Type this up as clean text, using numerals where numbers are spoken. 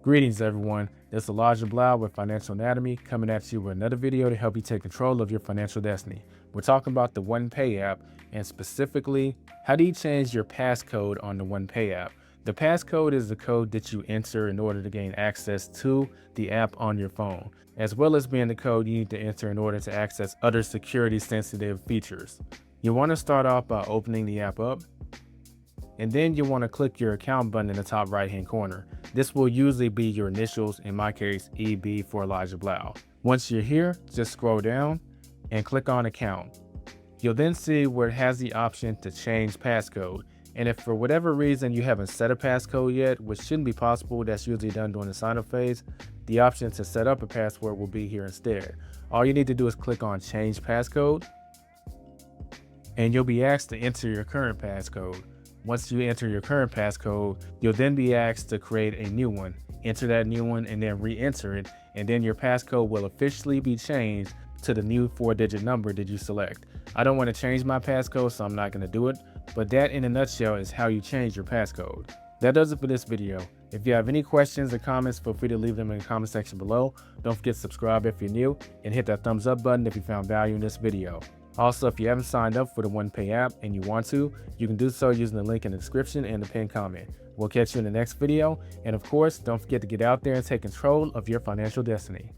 Greetings everyone, this is Elijah Bilel with Financial Anatomy coming at you with another video to help you take control of your financial destiny. We're talking about the OnePay app and specifically, how do you change your passcode on the OnePay app? The passcode is the code that you enter in order to gain access to the app on your phone, as well as being the code you need to enter in order to access other security sensitive features. You want to start off by opening the app up, and then you want to click your account button in the top right hand corner. This will usually be your initials, in my case EB for Elijah Bilel. Once you're here, just scroll down and click on account. You'll then see where it has the option to change passcode. And if for whatever reason you haven't set a passcode yet, which shouldn't be possible, that's usually done during the sign up phase, the option to set up a password will be here instead. All you need to do is click on change passcode and you'll be asked to enter your current passcode. Once you enter your current passcode, you'll then be asked to create a new one. Enter that new one and then re-enter it, and then your passcode will officially be changed to the new 4-digit number that you select. I don't want to change my passcode, so I'm not going to do it, but that in a nutshell is how you change your passcode. That does it for this video. If you have any questions or comments, feel free to leave them in the comment section below. Don't forget to subscribe if you're new, and hit that thumbs up button if you found value in this video. Also, if you haven't signed up for the OnePay app and you want to, you can do so using the link in the description and the pinned comment. We'll catch you in the next video. And of course, don't forget to get out there and take control of your financial destiny.